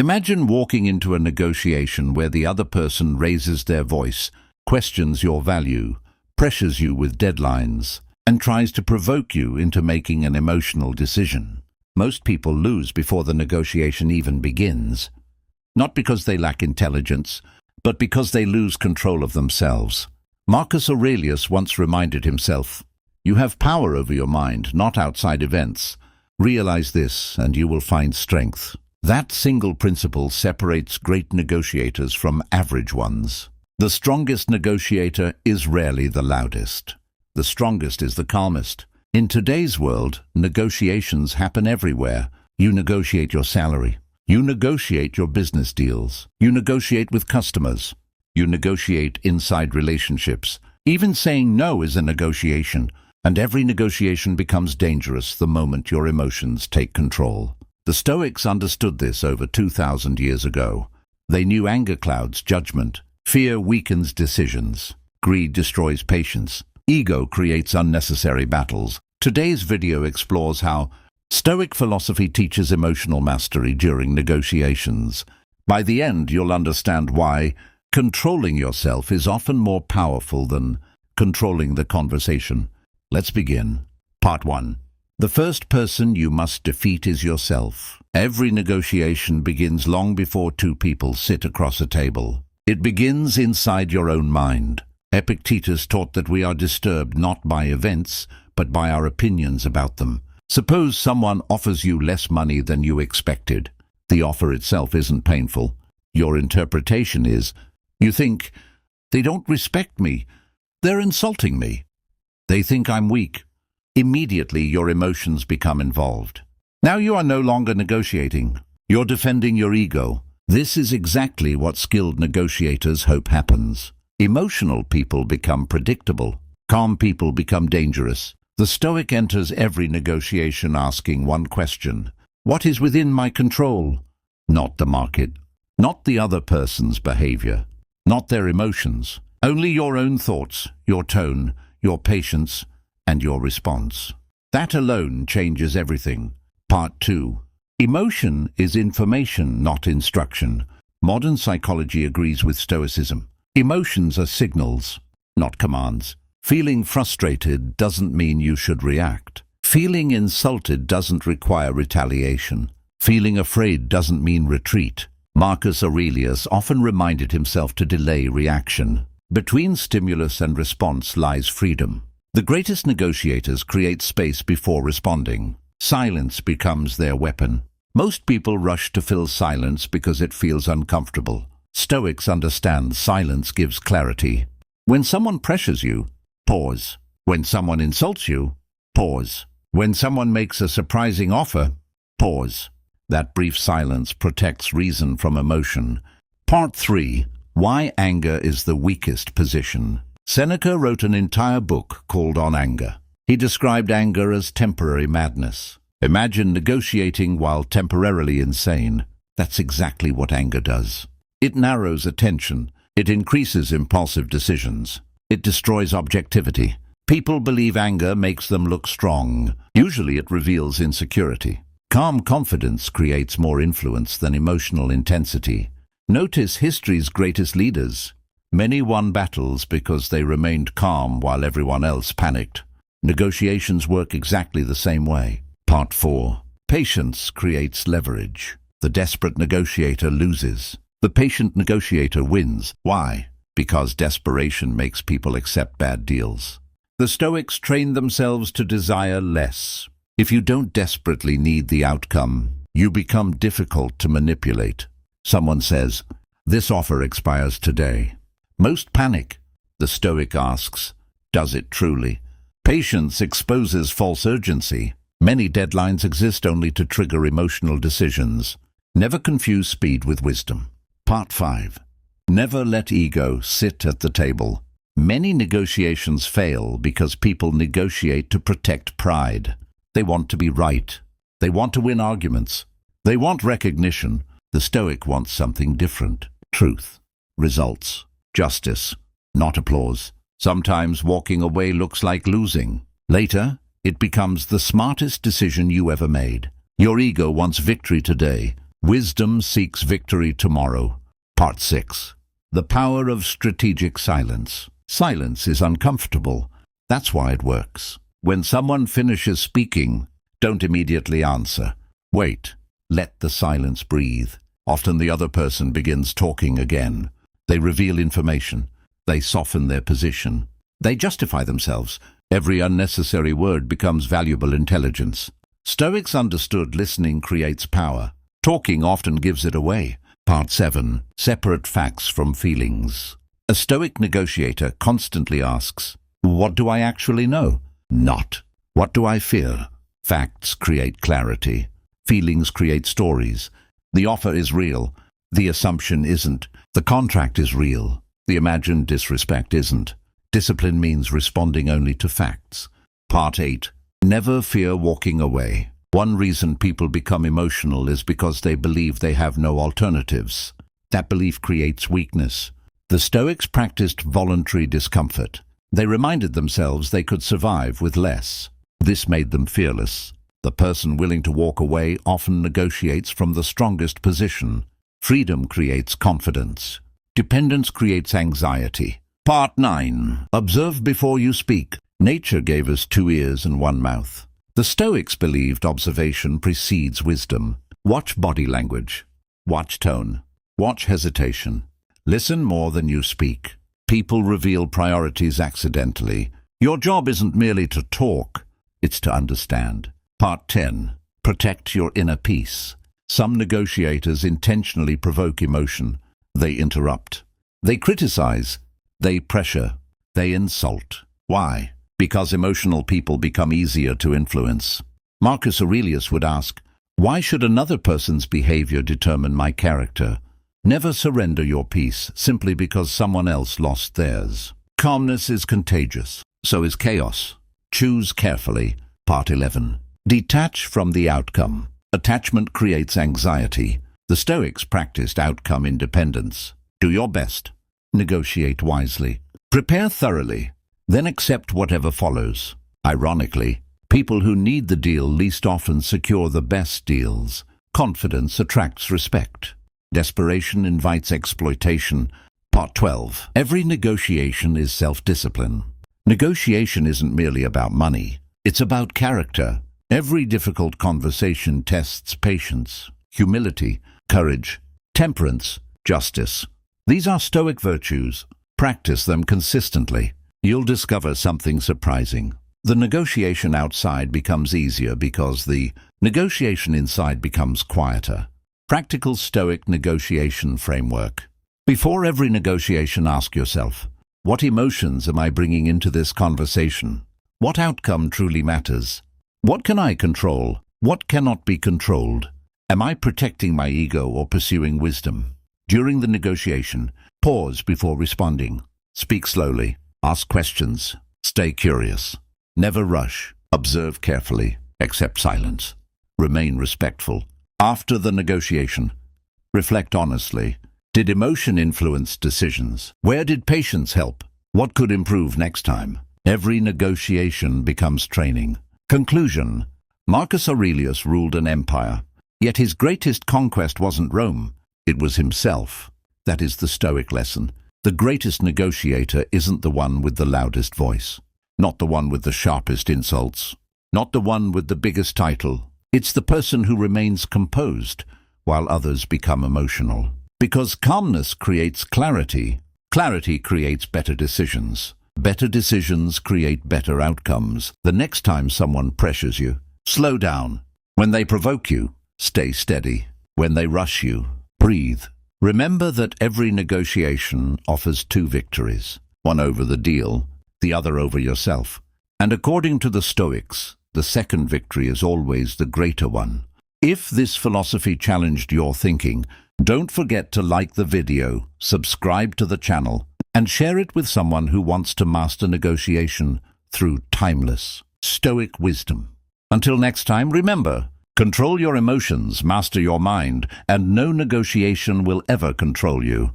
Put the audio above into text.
Imagine walking into a negotiation where the other person raises their voice, questions your value, pressures you with deadlines, and tries to provoke you into making an emotional decision. Most people lose before the negotiation even begins, not because they lack intelligence, but because they lose control of themselves. Marcus Aurelius once reminded himself, "You have power over your mind, not outside events. Realize this, and you will find strength." That single principle separates great negotiators from average ones. The strongest negotiator is rarely the loudest. The strongest is the calmest. In today's world, negotiations happen everywhere. You negotiate your salary. You negotiate your business deals. You negotiate with customers. You negotiate inside relationships. Even saying no is a negotiation, and every negotiation becomes dangerous the moment your emotions take control. The Stoics understood this over 2,000 years ago. They knew anger clouds judgment, fear weakens decisions, greed destroys patience, ego creates unnecessary battles. Today's video explores how Stoic philosophy teaches emotional mastery during negotiations. By the end, you'll understand why controlling yourself is often more powerful than controlling the conversation. Let's begin. Part 1. The first person you must defeat is yourself. Every negotiation begins long before two people sit across a table. It begins inside your own mind. Epictetus taught that we are disturbed not by events, but by our opinions about them. Suppose someone offers you less money than you expected. The offer itself isn't painful. Your interpretation is, you think, they don't respect me. They're insulting me. They think I'm weak. Immediately, your emotions become involved. Now you are no longer negotiating. You're defending your ego. This is exactly what skilled negotiators hope happens. Emotional people become predictable. Calm people become dangerous. The Stoic enters every negotiation asking one question: what is within my control? Not the market, not the other person's behavior, not their emotions. Only your own thoughts, your tone, your patience, and your response. That alone changes everything. Part 2. Emotion is information, not instruction. Modern psychology agrees with Stoicism. Emotions are signals, not commands. Feeling frustrated doesn't mean you should react. Feeling insulted doesn't require retaliation. Feeling afraid doesn't mean retreat. Marcus Aurelius often reminded himself to delay reaction. Between stimulus and response lies freedom. The greatest negotiators create space before responding. Silence becomes their weapon. Most people rush to fill silence because it feels uncomfortable. Stoics understand silence gives clarity. When someone pressures you, pause. When someone insults you, pause. When someone makes a surprising offer, pause. That brief silence protects reason from emotion. Part 3. Why anger is the weakest position. Seneca wrote an entire book called On Anger. He described anger as temporary madness. Imagine negotiating while temporarily insane. That's exactly what anger does. It narrows attention. It increases impulsive decisions. It destroys objectivity. People believe anger makes them look strong. Usually it reveals insecurity. Calm confidence creates more influence than emotional intensity. Notice history's greatest leaders. Many won battles because they remained calm while everyone else panicked. Negotiations work exactly the same way. Part 4. Patience creates leverage. The desperate negotiator loses. The patient negotiator wins. Why? Because desperation makes people accept bad deals. The Stoics train themselves to desire less. If you don't desperately need the outcome, you become difficult to manipulate. Someone says, "This offer expires today." Most panic. The Stoic asks, does it truly? Patience exposes false urgency. Many deadlines exist only to trigger emotional decisions. Never confuse speed with wisdom. Part 5. Never let ego sit at the table. Many negotiations fail because people negotiate to protect pride. They want to be right. They want to win arguments. They want recognition. The Stoic wants something different. Truth. Results. Justice. Not applause. Sometimes walking away looks like losing. Later, it becomes the smartest decision you ever made. Your ego wants victory today. Wisdom Seeks Victory Tomorrow. Part 6. The Power of Strategic Silence. Silence is uncomfortable. That's why it works. When someone finishes speaking, don't immediately answer. Wait. Let the silence breathe. Often the other person begins talking again. They reveal information. They soften their position. They justify themselves. Every unnecessary word becomes valuable intelligence. Stoics understood listening creates power. Talking often gives it away. Part 7. Separate facts from feelings. A Stoic negotiator constantly asks, what do I actually know? Not, what do I fear? Facts create clarity. Feelings create stories. The offer is real. The assumption isn't. The contract is real. The imagined disrespect isn't. Discipline means responding only to facts. Part 8. Never fear walking away. One reason people become emotional is because they believe they have no alternatives. That belief creates weakness. The Stoics practiced voluntary discomfort. They reminded themselves they could survive with less. This made them fearless. The person willing to walk away often negotiates from the strongest position. Freedom creates confidence. Dependence creates anxiety. Part 9. Observe before you speak. Nature gave us 2 ears and 1 mouth. The Stoics believed observation precedes wisdom. Watch body language. Watch tone. Watch hesitation. Listen more than you speak. People reveal priorities accidentally. Your job isn't merely to talk, it's to understand. Part 10. Protect your inner peace. Some negotiators intentionally provoke emotion. They interrupt. They criticize. They pressure. They insult. Why? Because emotional people become easier to influence. Marcus Aurelius would ask, why should another person's behavior determine my character? Never surrender your peace simply because someone else lost theirs. Calmness is contagious. So is chaos. Choose carefully. Part 11. Detach from the outcome. Attachment creates anxiety. The Stoics practiced outcome independence. Do your best. Negotiate wisely. Prepare thoroughly. Then accept whatever follows. Ironically, people who need the deal least often secure the best deals. Confidence attracts respect. Desperation invites exploitation. Part 12. Every negotiation is self-discipline. Negotiation isn't merely about money. It's about character. Every difficult conversation tests patience, humility, courage, temperance, justice. These are Stoic virtues. Practice them consistently. You'll discover something surprising. The negotiation outside becomes easier because the negotiation inside becomes quieter. Practical Stoic negotiation framework. Before every negotiation, ask yourself, what emotions am I bringing into this conversation? What outcome truly matters? What can I control? What cannot be controlled? Am I protecting my ego or pursuing wisdom? During the negotiation, pause before responding. Speak slowly. Ask questions. Stay curious. Never rush. Observe carefully. Accept silence. Remain respectful. After the negotiation, reflect honestly. Did emotion influence decisions? Where did patience help? What could improve next time? Every negotiation becomes training. Conclusion. Marcus Aurelius ruled an empire, yet his greatest conquest wasn't Rome. It was himself. That is the Stoic lesson. The greatest negotiator isn't the one with the loudest voice, not the one with the sharpest insults, not the one with the biggest title. It's the person who remains composed while others become emotional. Because calmness creates clarity. Clarity creates better decisions. Better decisions create better outcomes. The next time someone pressures you, slow down. When they provoke you, stay steady. When they rush you, breathe. Remember that every negotiation offers 2 victories, one over the deal, the other over yourself. And according to the Stoics, the second victory is always the greater one. If this philosophy challenged your thinking, don't forget to like the video, subscribe to the channel, and share it with someone who wants to master negotiation through timeless Stoic wisdom. Until next time, remember, control your emotions, master your mind, and no negotiation will ever control you.